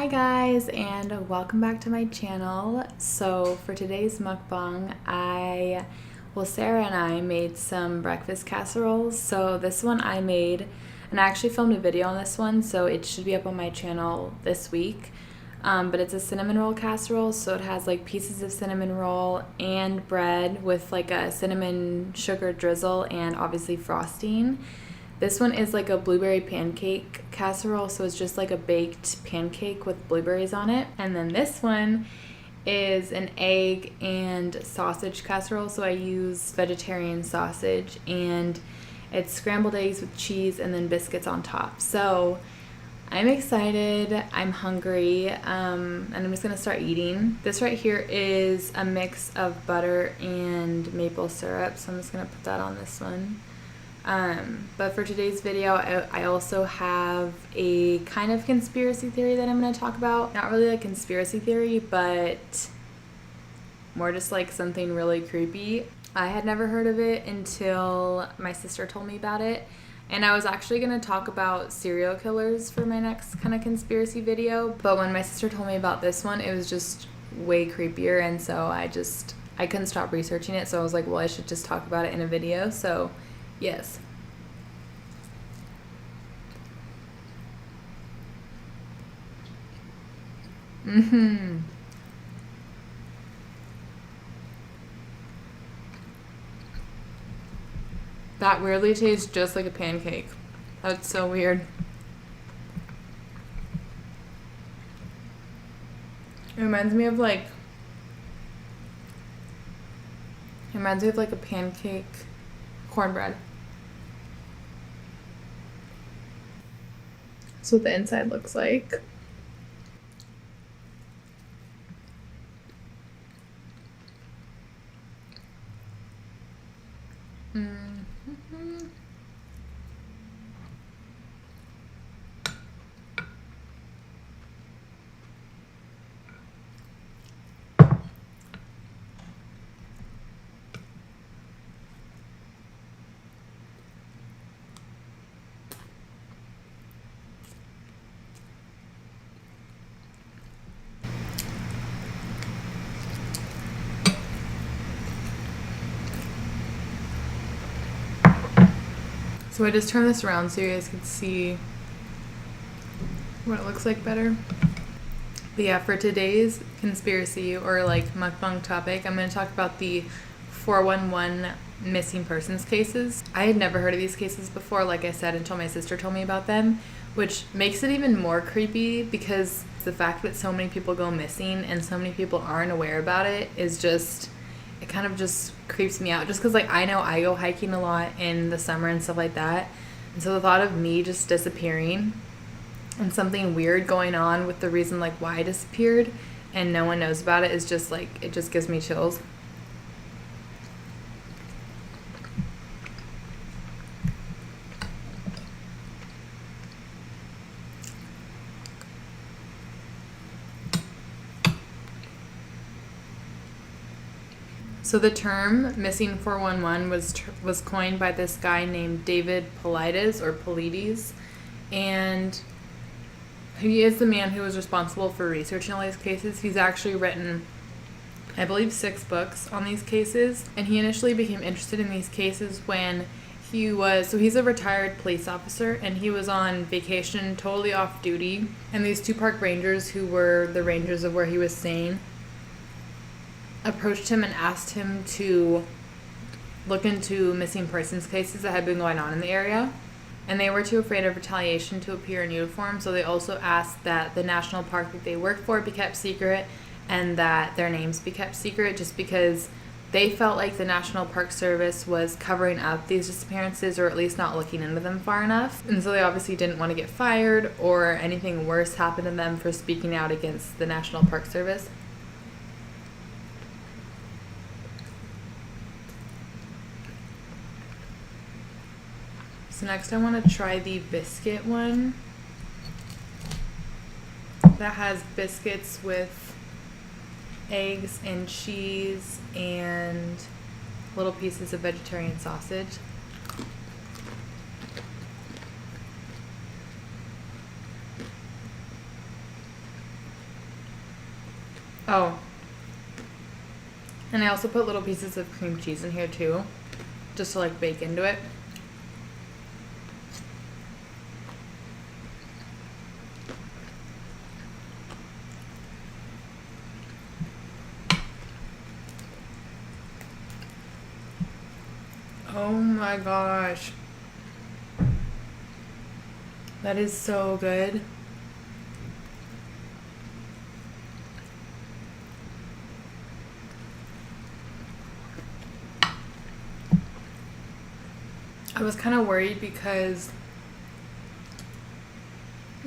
Hi guys, and welcome back to my channel. So for today's mukbang, Sarah and I made some breakfast casseroles. So this one I made, and I actually filmed a video on this one, so it should be up on my channel this week. But it's a cinnamon roll casserole, so it has like pieces of cinnamon roll and bread with like a cinnamon sugar drizzle and obviously frosting. This one is like a blueberry pancake casserole, so it's just like a baked pancake with blueberries on it. And then this one is an egg and sausage casserole, so I use vegetarian sausage, and it's scrambled eggs with cheese and then biscuits on top. So I'm excited, I'm hungry, and I'm just gonna start eating. This right here is a mix of butter and maple syrup, so I'm just gonna put that on this one. But for today's video, I also have a kind of conspiracy theory that I'm going to talk about. Not really a conspiracy theory, but more just like something really creepy. I had never heard of it until my sister told me about it. And I was actually going to talk about serial killers for my next kind of conspiracy video. But when my sister told me about this one, it was just way creepier. And so I couldn't stop researching it. So I was like, well, I should just talk about it in a video. So yes. That weirdly tastes just like a pancake. That's so weird. It reminds me of like a pancake cornbread. That's what the inside looks like. So I just turned this around so you guys can see what it looks like better. But yeah, for today's conspiracy or like mukbang topic, I'm going to talk about the 411 missing persons cases. I had never heard of these cases before, like I said, until my sister told me about them, which makes it even more creepy because the fact that so many people go missing and so many people aren't aware about it is just, it kind of just creeps me out, just because like I know I go hiking a lot in the summer and stuff like that, and so the thought of me just disappearing and something weird going on with the reason like why I disappeared and no one knows about it is just like, it just gives me chills. So the term missing 411 was coined by this guy named David Paulides, and he is the man who was responsible for researching all these cases. He's actually written, I believe, 6 books on these cases, and he initially became interested in these cases when he's a retired police officer, and he was on vacation, totally off duty, and these 2 park rangers who were the rangers of where he was staying approached him and asked him to look into missing persons cases that had been going on in the area, and they were too afraid of retaliation to appear in uniform, so they also asked that the national park that they worked for be kept secret and that their names be kept secret, just because they felt like the National Park Service was covering up these disappearances, or at least not looking into them far enough, and so they obviously didn't want to get fired or anything worse happen to them for speaking out against the National Park Service. So next I want to try the biscuit one. That has biscuits with eggs and cheese and little pieces of vegetarian sausage. Oh, and I also put little pieces of cream cheese in here too, just to like bake into it. Oh my gosh. That is so good. I was kind of worried because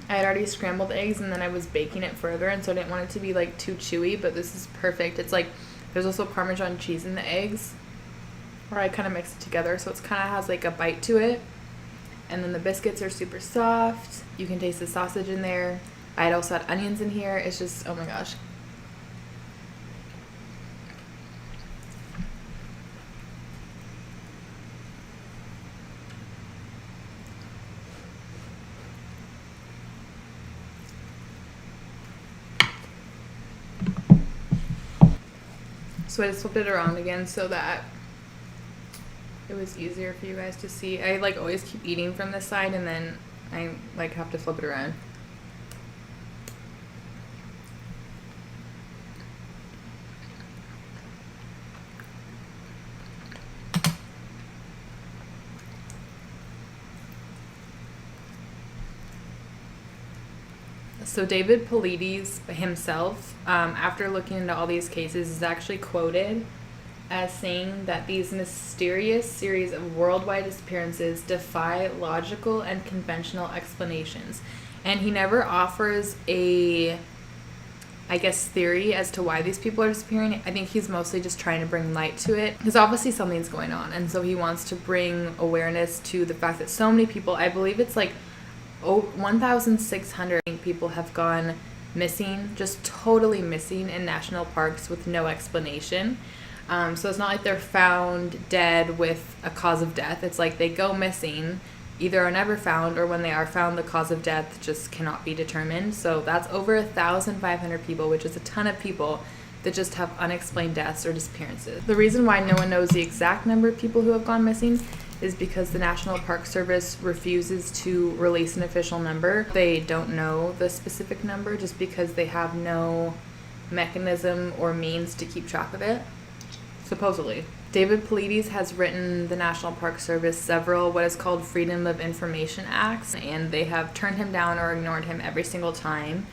I had already scrambled eggs and then I was baking it further, and so I didn't want it to be like too chewy, but this is perfect. It's like there's also Parmesan cheese in the eggs, where I kind of mix it together, so it's kind of has like a bite to it. And then the biscuits are super soft. You can taste the sausage in there. I had also had onions in here. It's just, oh my gosh. So I just flipped it around again so that it was easier for you guys to see. I like always keep eating from this side and then I like have to flip it around. So David Paulides himself, after looking into all these cases, is actually quoted as saying that these mysterious series of worldwide disappearances defy logical and conventional explanations. And he never offers a, I guess, theory as to why these people are disappearing. I think he's mostly just trying to bring light to it, because obviously something's going on. And so he wants to bring awareness to the fact that so many people, I believe it's like 1,600 people have gone missing, just totally missing in national parks with no explanation. So it's not like they're found dead with a cause of death. It's like they go missing, either are never found, or when they are found, the cause of death just cannot be determined. So that's over 1,500 people, which is a ton of people that just have unexplained deaths or disappearances. The reason why no one knows the exact number of people who have gone missing is because the National Park Service refuses to release an official number. They don't know the specific number just because they have no mechanism or means to keep track of it, supposedly. David Paulides has written the National Park Service several what is called Freedom of Information Acts, and they have turned him down or ignored him every single time.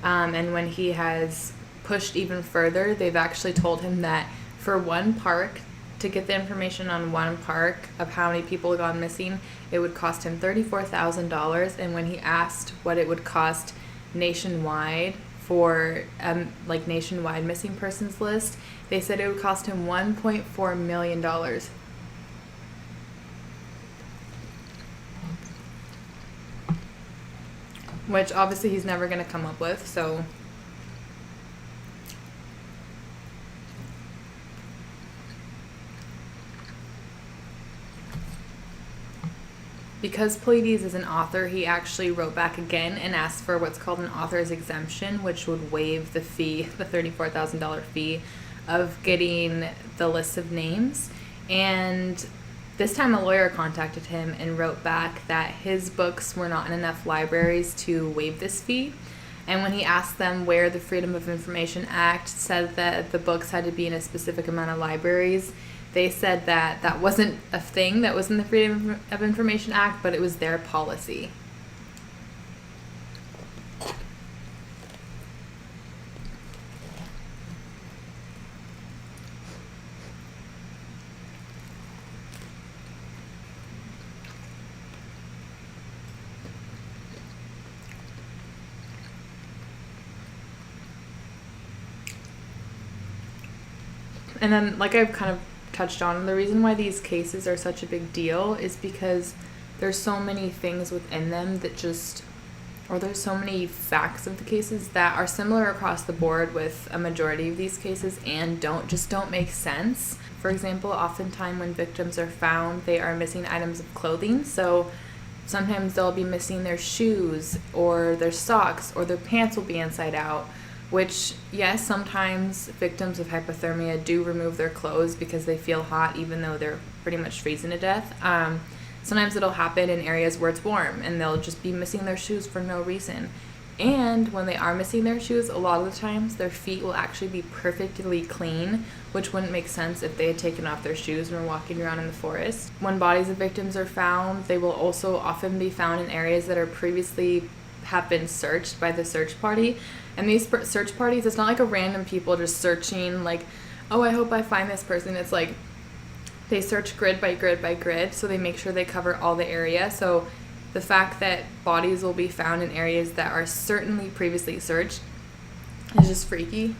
And when he has pushed even further, they've actually told him that for one park, to get the information on one park of how many people had gone missing, it would cost him $34,000. And when he asked what it would cost nationwide for like nationwide missing persons list, they said it would cost him $1.4 million. Which obviously he's never going to come up with, so because Paulides is an author, he actually wrote back again and asked for what's called an author's exemption, which would waive the fee, the $34,000 fee of getting the list of names. And this time a lawyer contacted him and wrote back that his books were not in enough libraries to waive this fee. And when he asked them where the Freedom of Information Act said that the books had to be in a specific amount of libraries, they said that that wasn't a thing that was in the Freedom of Information Act, but it was their policy. And then, like I've kind of touched on, the reason why these cases are such a big deal is because there's so many things within them that just, or there's so many facts of the cases that are similar across the board with a majority of these cases and don't make sense. For example, oftentimes when victims are found, they are missing items of clothing. So sometimes they'll be missing their shoes or their socks, or their pants will be inside out, which, yes, sometimes victims of hypothermia do remove their clothes because they feel hot even though they're pretty much freezing to death. Sometimes it'll happen in areas where it's warm and they'll just be missing their shoes for no reason. And when they are missing their shoes, a lot of the times their feet will actually be perfectly clean, which wouldn't make sense if they had taken off their shoes and were walking around in the forest. When bodies of victims are found, they will also often be found in areas that are previously have been searched by the search party. And these search parties, it's not like a random people just searching like, oh, I hope I find this person. It's like they search grid by grid by grid, so they make sure they cover all the area. So the fact that bodies will be found in areas that are certainly previously searched is just freaky.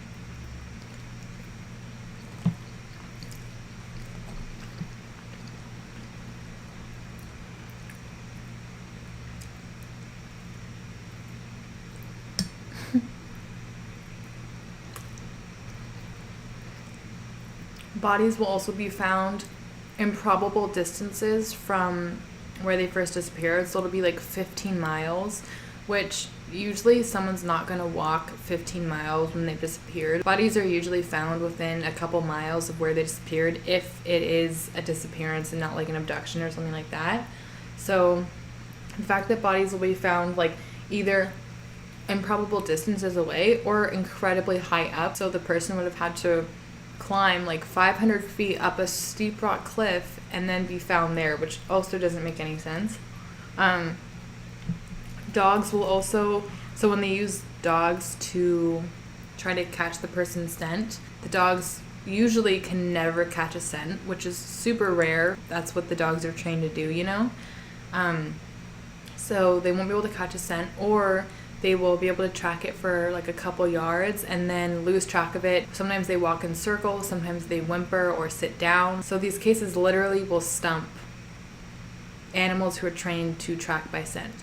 Bodies will also be found in probable distances from where they first disappeared, so it'll be like 15 miles, which usually someone's not going to walk 15 miles when they've disappeared. Bodies are usually found within a couple miles of where they disappeared if it is a disappearance and not like an abduction or something like that. So the fact that bodies will be found like either improbable distances away or incredibly high up, so the person would have had to climb like 500 feet up a steep rock cliff and then be found there, which also doesn't make any sense. Dogs will also, so when they use dogs to try to catch the person's scent, the dogs usually can never catch a scent, which is super rare. That's what the dogs are trained to do, you know? So they won't be able to catch a scent, or they will be able to track it for like a couple yards and then lose track of it. Sometimes they walk in circles, sometimes they whimper or sit down. So these cases literally will stump animals who are trained to track by scent.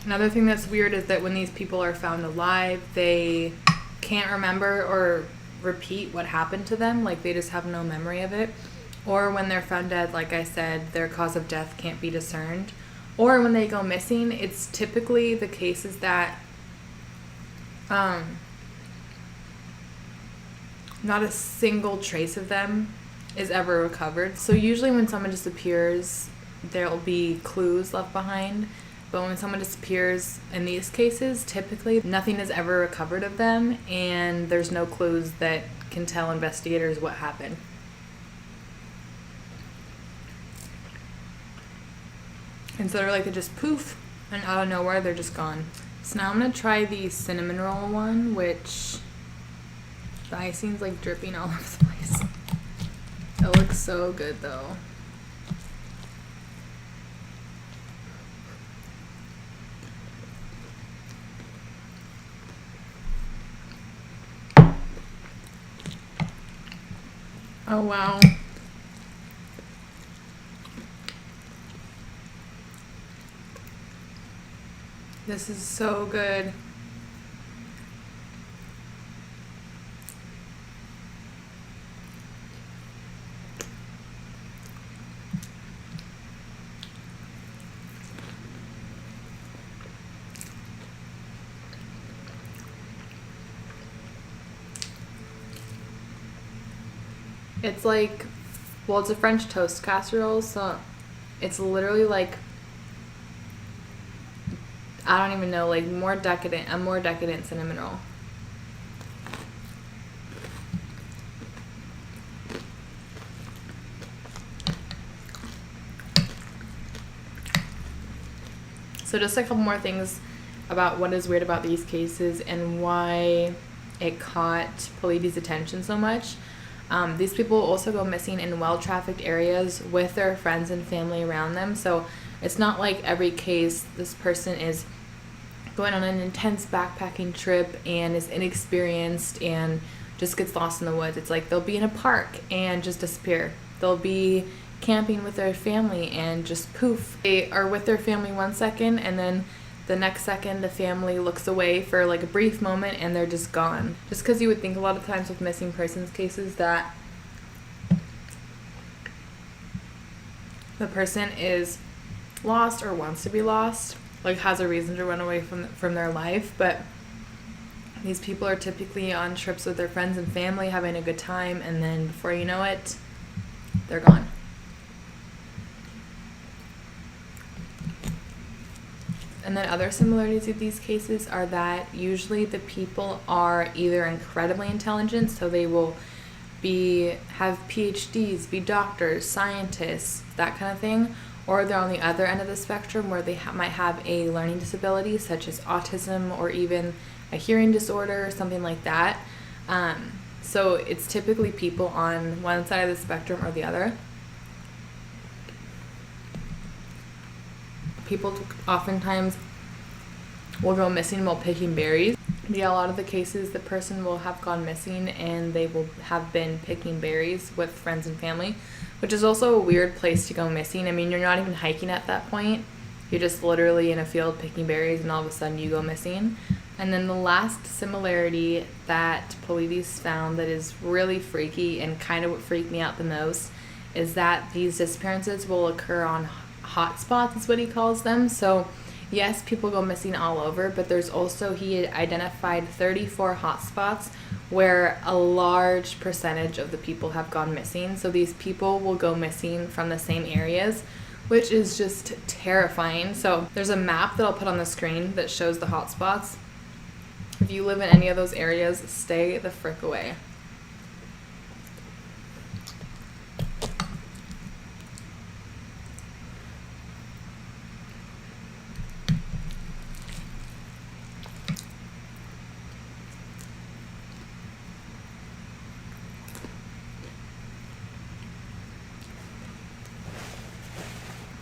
Another thing that's weird is that when these people are found alive, they can't remember or repeat what happened to them. Like, they just have no memory of it. Or when they're found dead, like I said, their cause of death can't be discerned. Or when they go missing, it's typically the cases that not a single trace of them is ever recovered. So usually when someone disappears, there'll be clues left behind. But when someone disappears in these cases, typically nothing is ever recovered of them, and there's no clues that can tell investigators what happened. And so they're like, they just poof, and out of nowhere, they're just gone. So now I'm going to try the cinnamon roll one, which the icing's like dripping all over the place. It looks so good though. Oh, wow. This is so good. It's like, well, it's a French toast casserole, so it's literally like, I don't even know, like a more decadent cinnamon roll. So just a couple more things about what is weird about these cases and why it caught police's attention so much. These people also go missing in well-trafficked areas with their friends and family around them. So it's not like every case this person is going on an intense backpacking trip and is inexperienced and just gets lost in the woods. It's like they'll be in a park and just disappear. They'll be camping with their family and just poof. They are with their family 1 second and then the next second the family looks away for like a brief moment and they're just gone. Just because you would think a lot of times with missing persons cases that the person is lost or wants to be lost, like has a reason to run away from their life, but these people are typically on trips with their friends and family having a good time, and then before you know it, they're gone. And then other similarities with these cases are that usually the people are either incredibly intelligent, so they will have PhDs, be doctors, scientists, that kind of thing, or they're on the other end of the spectrum where they might have a learning disability such as autism or even a hearing disorder or something like that. So it's typically people on one side of the spectrum or the other. People oftentimes will go missing while picking berries. Yeah, a lot of the cases the person will have gone missing and they will have been picking berries with friends and family, which is also a weird place to go missing. I mean, you're not even hiking at that point. You're just literally in a field picking berries and all of a sudden you go missing. And then the last similarity that police found that is really freaky and kind of what freaked me out the most is that these disappearances will occur on hot spots, is what he calls them. So yes, people go missing all over, but there's also, he had identified 34 hot spots where a large percentage of the people have gone missing. So these people will go missing from the same areas, which is just terrifying. So there's a map that I'll put on the screen that shows the hot spots. If you live in any of those areas, stay the frick away.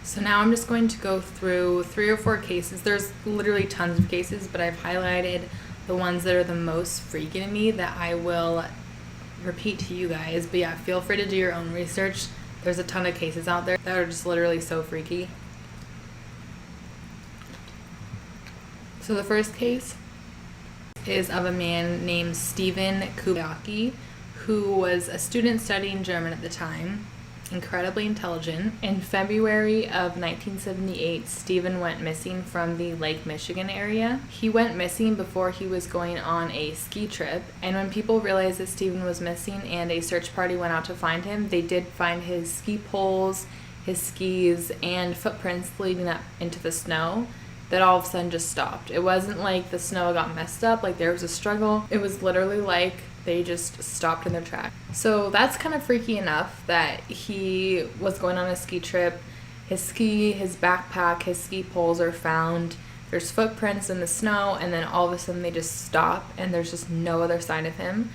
So now I'm just going to go through 3 or 4 cases. There's literally tons of cases, but I've highlighted the ones that are the most freaky to me that I will repeat to you guys. But yeah, feel free to do your own research. There's a ton of cases out there that are just literally so freaky. So the first case is of a man named Stephen Kubaki, who was a student studying German at the time. Incredibly intelligent. In February of 1978, Stephen went missing from the Lake Michigan area. He went missing before he was going on a ski trip, and when people realized that Stephen was missing and a search party went out to find him, they did find his ski poles, his skis, and footprints leading up into the snow that all of a sudden just stopped. It wasn't like the snow got messed up, like there was a struggle. It was literally like they just stopped in their track. So that's kind of freaky enough that he was going on a ski trip. His ski, his backpack, his ski poles are found. There's footprints in the snow, and then all of a sudden they just stop and there's just no other sign of him.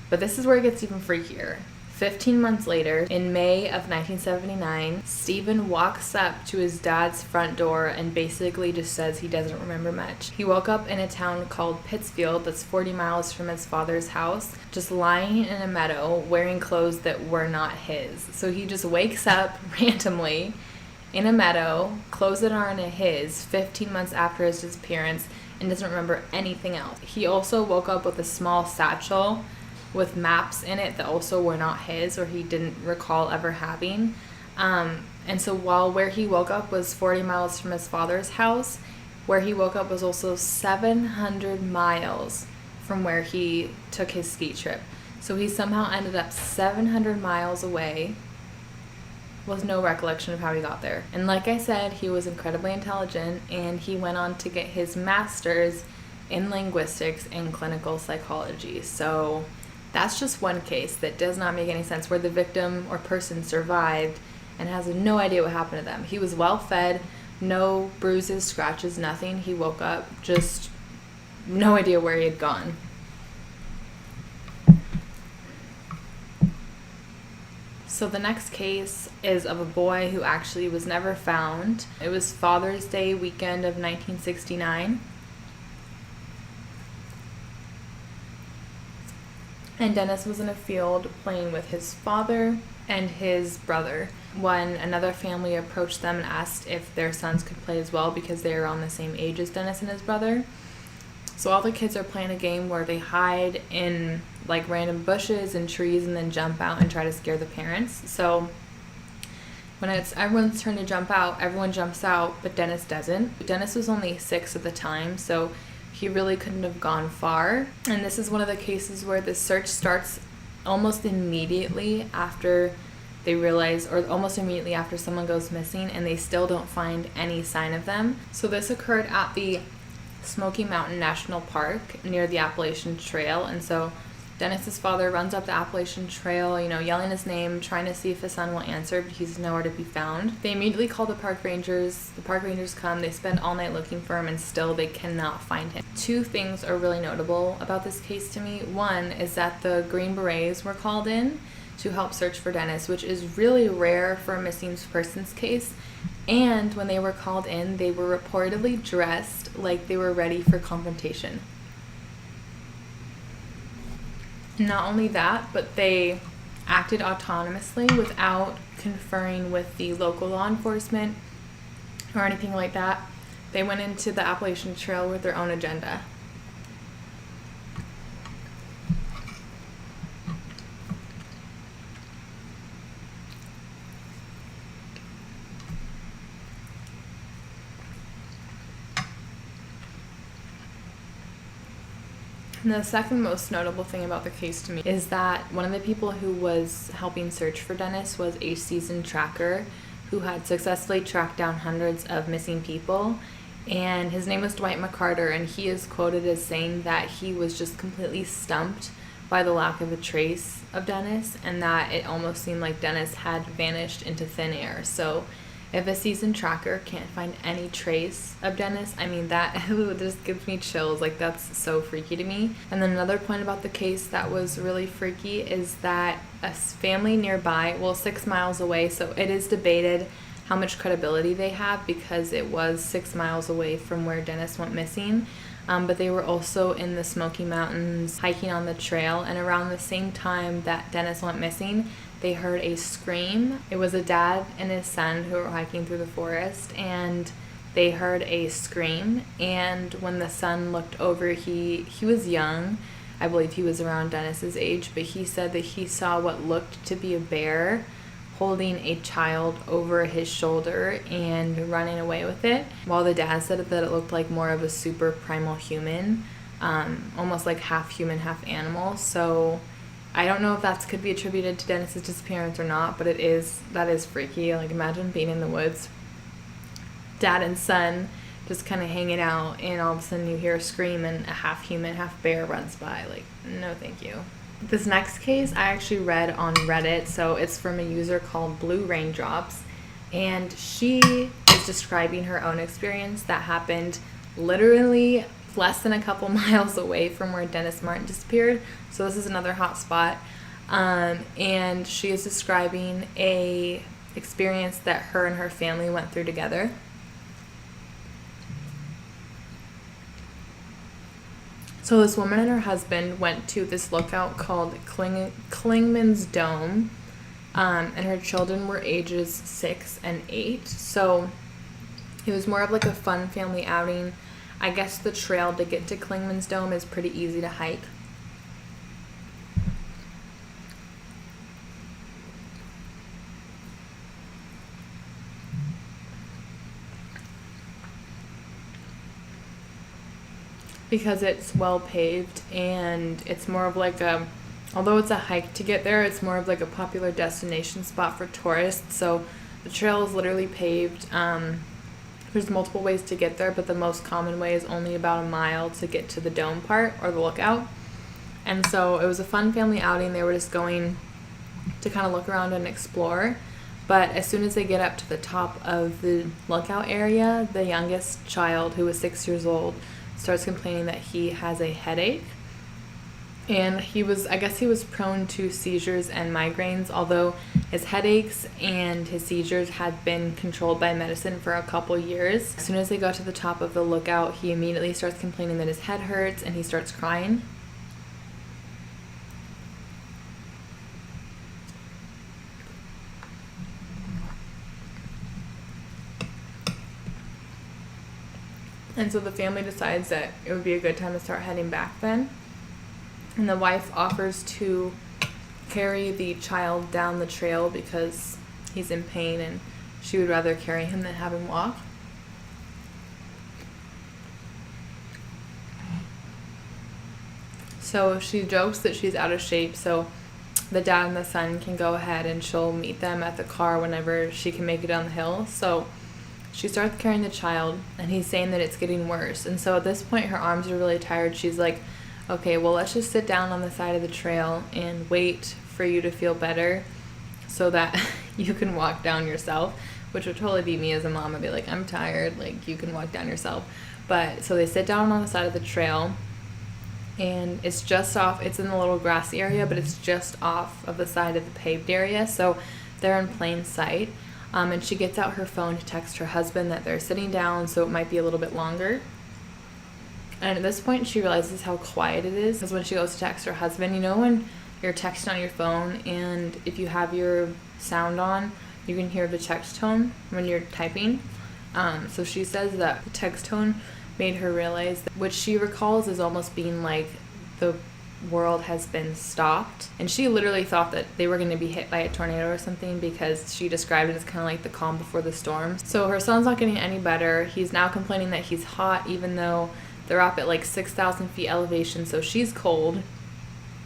But this is where it gets even freakier. 15 months later, in May of 1979, Stephen walks up to his dad's front door and basically just says he doesn't remember much. He woke up in a town called Pittsfield that's 40 miles from his father's house, just lying in a meadow wearing clothes that were not his. So he just wakes up randomly in a meadow, clothes that aren't his, 15 months after his disappearance, and doesn't remember anything else. He also woke up with a small satchel with maps in it that also were not his, or he didn't recall ever having. And so while where he woke up was 40 miles from his father's house, where he woke up was also 700 miles from where he took his ski trip. So he somehow ended up 700 miles away with no recollection of how he got there. And like I said, he was incredibly intelligent, and he went on to get his master's in linguistics and clinical psychology. So that's just one case that does not make any sense, where the victim or person survived and has no idea what happened to them. He was well fed, no bruises, scratches, nothing. He woke up, just no idea where he had gone. So the next case is of a boy who actually was never found. It was Father's Day weekend of 1969. and Dennis was in a field playing with his father and his brother when another family approached them and asked if their sons could play as well because they were around the same age as Dennis and his brother. So all the kids are playing a game where they hide in like random bushes and trees and then jump out and try to scare the parents. So when it's everyone's turn to jump out, everyone jumps out, but Dennis doesn't. Dennis was only 6 at the time, so he really couldn't have gone far. And this is one of the cases where the search starts almost immediately after they realize, or almost immediately after someone goes missing, and they still don't find any sign of them. So this occurred at the Smoky Mountain National Park near the Appalachian Trail. And so Dennis's father runs up the Appalachian Trail, yelling his name, trying to see if his son will answer, but he's nowhere to be found. They immediately call the park rangers. The park rangers come. They spend all night looking for him, and still they cannot find him. 2 things are really notable about this case to me. One is that the Green Berets were called in to help search for Dennis, which is really rare for a missing persons case. And when they were called in, they were reportedly dressed like they were ready for confrontation. Not only that, but they acted autonomously without conferring with the local law enforcement or anything like that. They went into the Appalachian Trail with their own agenda. And the second most notable thing about the case to me is that one of the people who was helping search for Dennis was a seasoned tracker who had successfully tracked down hundreds of missing people. And his name was Dwight McCarter, and he is quoted as saying that he was just completely stumped by the lack of a trace of Dennis, and that it almost seemed like Dennis had vanished into thin air. So if a seasoned tracker can't find any trace of Dennis, that just gives me chills. Like, that's so freaky to me. And then another point about the case that was really freaky is that a family nearby, 6 miles away, so it is debated how much credibility they have because it was 6 miles away from where Dennis went missing. But they were also in the Smoky Mountains hiking on the trail, and around the same time that Dennis went missing, they heard a scream. It was a dad and his son who were hiking through the forest, and they heard a scream. And when the son looked over, he was young. I believe he was around Dennis's age, but he said that he saw what looked to be a bear holding a child over his shoulder and running away with it, while the dad said that it looked like more of a super primal human, almost like half human, half animal. So I don't know if that could be attributed to Dennis's disappearance or not, but that is freaky. Like, imagine being in the woods, dad and son just kind of hanging out, and all of a sudden you hear a scream and a half human, half bear runs by. Like, no thank you. This next case I actually read on Reddit, so it's from a user called Blue Raindrops, and she is describing her own experience that happened literally less than a couple miles away from where Dennis Martin disappeared. So this is another hot spot, and she is describing a experience that her and her family went through together. So this woman and her husband went to this lookout called Klingman's Dome, and her children were ages 6 and 8. So it was more of like a fun family outing. I guess the trail to get to Klingman's Dome is pretty easy to hike. Because it's well paved, and it's more of like although it's a hike to get there, it's more of like a popular destination spot for tourists. So the trail is literally paved. There's multiple ways to get there, but the most common way is only about a mile to get to the dome part or the lookout. And so it was a fun family outing. They were just going to kind of look around and explore. But as soon as they get up to the top of the lookout area, the youngest child, who was 6 years old, starts complaining that he has a headache. And I guess he was prone to seizures and migraines, although his headaches and his seizures had been controlled by medicine for a couple years. As soon as they go to the top of the lookout, he immediately starts complaining that his head hurts, and he starts crying. And so the family decides that it would be a good time to start heading back then. And the wife offers to carry the child down the trail because he's in pain and she would rather carry him than have him walk. So she jokes that she's out of shape, so the dad and the son can go ahead and she'll meet them at the car whenever she can make it down the hill. So she starts carrying the child, and he's saying that it's getting worse. And so at this point, her arms are really tired. She's like, okay, well, let's just sit down on the side of the trail and wait for you to feel better so that you can walk down yourself, which would totally be me as a mom. I'd be like, I'm tired, like, you can walk down yourself. But so they sit down on the side of the trail, and it's just off, it's in the little grassy area, but it's just off of the side of the paved area, so they're in plain sight. And she gets out her phone to text her husband that they're sitting down, so it might be a little bit longer. And at this point, she realizes how quiet it is, because when she goes to text her husband, you know when you're texting on your phone, and if you have your sound on, you can hear the text tone when you're typing. So she says that the text tone made her realize that, which she recalls as almost being like the world has been stopped, and she literally thought that they were going to be hit by a tornado or something, because she described it as kind of like the calm before the storm. So her son's not getting any better. He's now complaining that he's hot, even though they're up at like 6,000 feet elevation, so she's cold.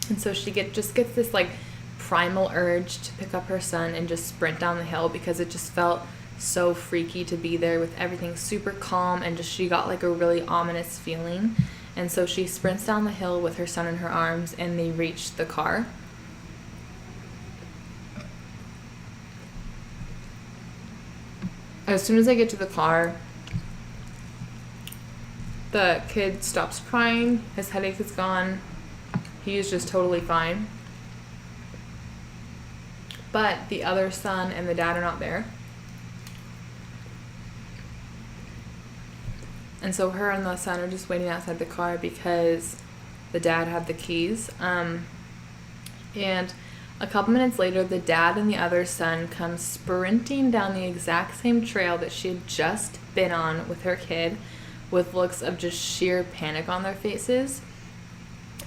And so she just gets this like primal urge to pick up her son and just sprint down the hill, because it just felt so freaky to be there with everything super calm, and just she got like a really ominous feeling. And so she sprints down the hill with her son in her arms, and they reach the car. As soon as they get to the car, the kid stops crying, his headache is gone, he is just totally fine. But the other son and the dad are not there. And so her and the son are just waiting outside the car because the dad had the keys. And a couple minutes later, the dad and the other son come sprinting down the exact same trail that she had just been on with her kid, with looks of just sheer panic on their faces.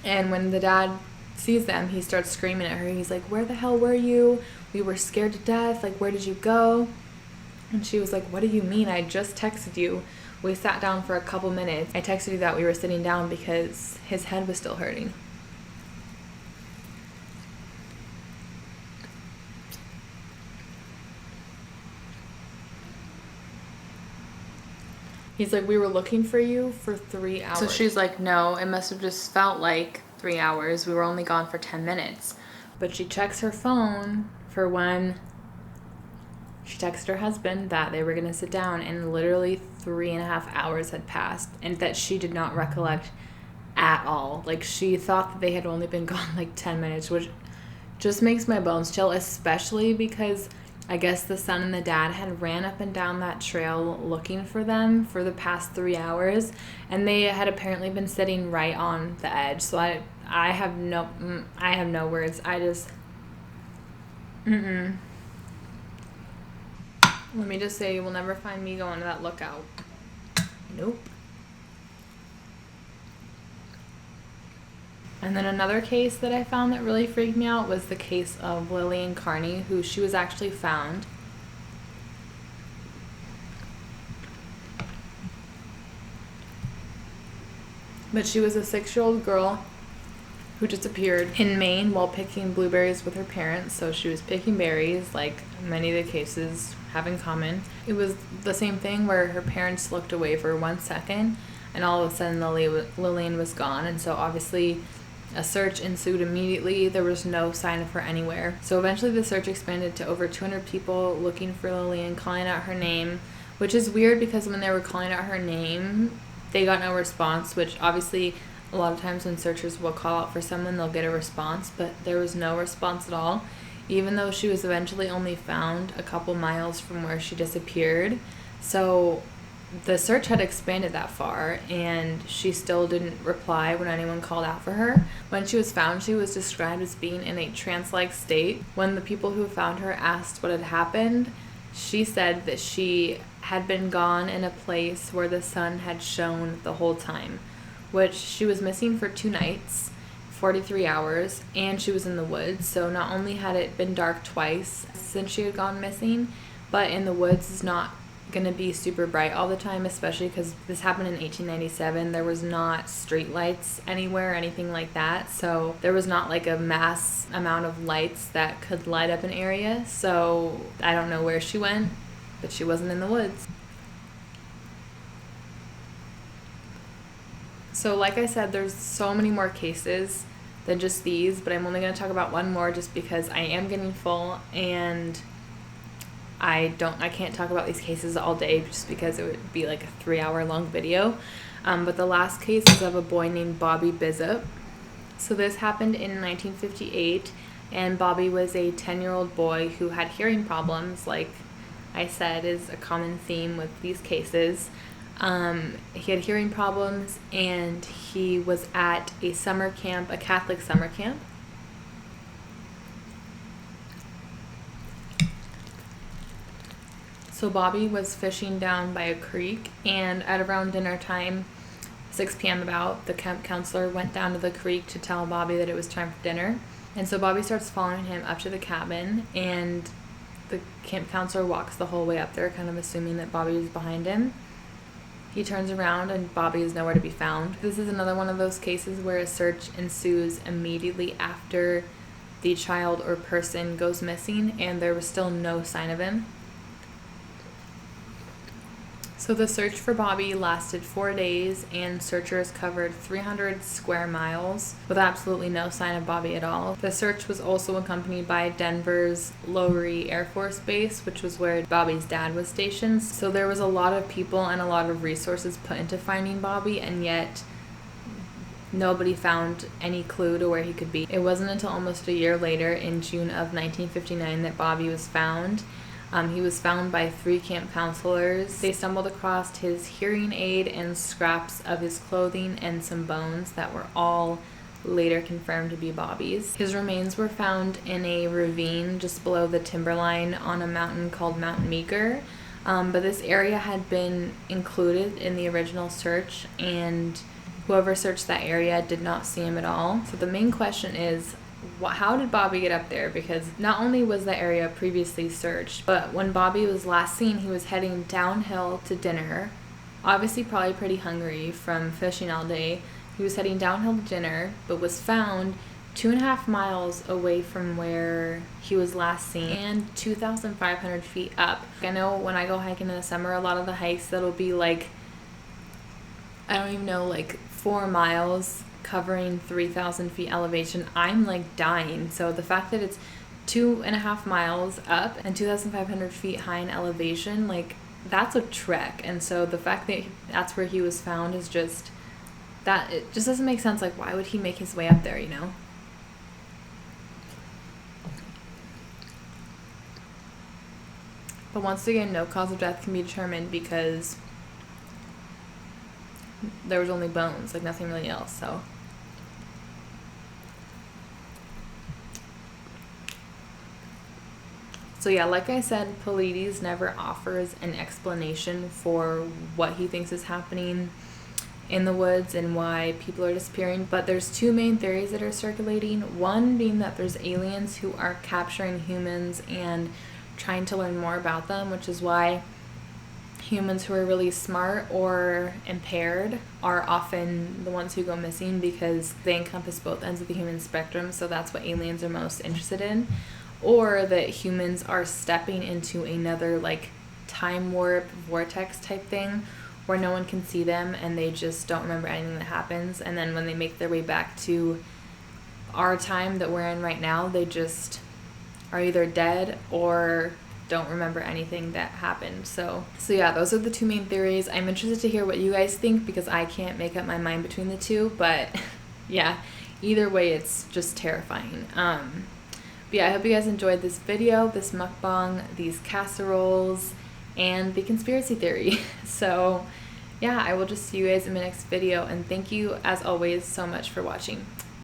And when the dad sees them, he starts screaming at her. He's like, "Where the hell were you? We were scared to death. Like, where did you go?" And she was like, "What do you mean? I just texted you. We sat down for a couple minutes. I texted you that we were sitting down because his head was still hurting." He's like, "We were looking for you for 3 hours. So she's like, "No, it must have just felt like 3 hours. We were only gone for 10 minutes. But she checks her phone for when she texted her husband that they were going to sit down, and literally 3.5 hours had passed, and that she did not recollect at all. Like, she thought that they had only been gone like 10 minutes, which just makes my bones chill, especially because I guess the son and the dad had ran up and down that trail looking for them for the past 3 hours, and they had apparently been sitting right on the edge. So I have no words. I just Let me just say, you will never find me going to that lookout. Nope. And then another case that I found that really freaked me out was the case of Lillian Carney, who she was actually found. But she was a 6-year-old girl who disappeared in Maine while picking blueberries with her parents. So she was picking berries, like many of the cases have in common. It was the same thing where her parents looked away for 1 second, and all of a sudden Lillian was gone. And so obviously a search ensued immediately. There was no sign of her anywhere. So eventually the search expanded to over 200 people looking for Lillian, calling out her name, which is weird because when they were calling out her name, they got no response, which obviously a lot of times when searchers will call out for someone, they'll get a response, but there was no response at all, even though she was eventually only found a couple miles from where she disappeared. So the search had expanded that far, and she still didn't reply when anyone called out for her. When she was found, she was described as being in a trance-like state. When the people who found her asked what had happened, she said that she had been gone in a place where the sun had shone the whole time, which she was missing for 2 nights, 43 hours, and she was in the woods. So not only had it been dark twice since she had gone missing, but in the woods is not going to be super bright all the time, especially because this happened in 1897. There was not street lights anywhere or anything like that, so there was not like a mass amount of lights that could light up an area. So I don't know where she went, but she wasn't in the woods. So like I said, there's so many more cases than just these, but I'm only going to talk about one more just because I am getting full, and I can't talk about these cases all day just because it would be like a 3-hour long video. But the last case is of a boy named Bobby Bizup. So this happened in 1958, and Bobby was a 10-year-old boy who had hearing problems, like I said is a common theme with these cases. He had hearing problems, and he was at a summer camp, a Catholic summer camp. So Bobby was fishing down by a creek, and at around dinner time, 6 p.m. about, the camp counselor went down to the creek to tell Bobby that it was time for dinner. And so Bobby starts following him up to the cabin, and the camp counselor walks the whole way up there, kind of assuming that Bobby was behind him. He turns around and Bobby is nowhere to be found. This is another one of those cases where a search ensues immediately after the child or person goes missing, and there was still no sign of him. So the search for Bobby lasted 4 days, and searchers covered 300 square miles with absolutely no sign of Bobby at all. The search was also accompanied by Denver's Lowry Air Force Base, which was where Bobby's dad was stationed. So there was a lot of people and a lot of resources put into finding Bobby, and yet nobody found any clue to where he could be. It wasn't until almost a year later, in June of 1959, that Bobby was found. He was found by 3 camp counselors. They stumbled across his hearing aid and scraps of his clothing and some bones that were all later confirmed to be Bobby's. His remains were found in a ravine just below the timberline on a mountain called Mount Meeker. But this area had been included in the original search, and whoever searched that area did not see him at all. So the main question is, how did Bobby get up there? Because not only was the area previously searched, but when Bobby was last seen, he was heading downhill to dinner. Obviously probably pretty hungry from fishing all day. He was heading downhill to dinner, but was found 2.5 miles away from where he was last seen, and 2,500 feet up. I know when I go hiking in the summer, a lot of the hikes that'll be like, I don't even know, like 4 miles covering 3,000 feet elevation, I'm like dying. So the fact that it's 2.5 miles up and 2,500 feet high in elevation, like that's a trek. And so the fact that that's where he was found is just, that it just doesn't make sense. Like, why would he make his way up there, you know? But once again, no cause of death can be determined because there was only bones, like nothing really else. So yeah, like I said, Paulides never offers an explanation for what he thinks is happening in the woods and why people are disappearing. But there's 2 main theories that are circulating. One being that there's aliens who are capturing humans and trying to learn more about them, which is why humans who are really smart or impaired are often the ones who go missing, because they encompass both ends of the human spectrum. So that's what aliens are most interested in. Or that humans are stepping into another like time warp vortex type thing where no one can see them and they just don't remember anything that happens, and then when they make their way back to our time that we're in right now, they just are either dead or don't remember anything that happened. So yeah, those are the 2 main theories. I'm interested to hear what you guys think because I can't make up my mind between the 2, but yeah, either way it's just terrifying. But yeah, I hope you guys enjoyed this video, this mukbang, these casseroles, and the conspiracy theory. So yeah, I will just see you guys in my next video, and thank you as always so much for watching.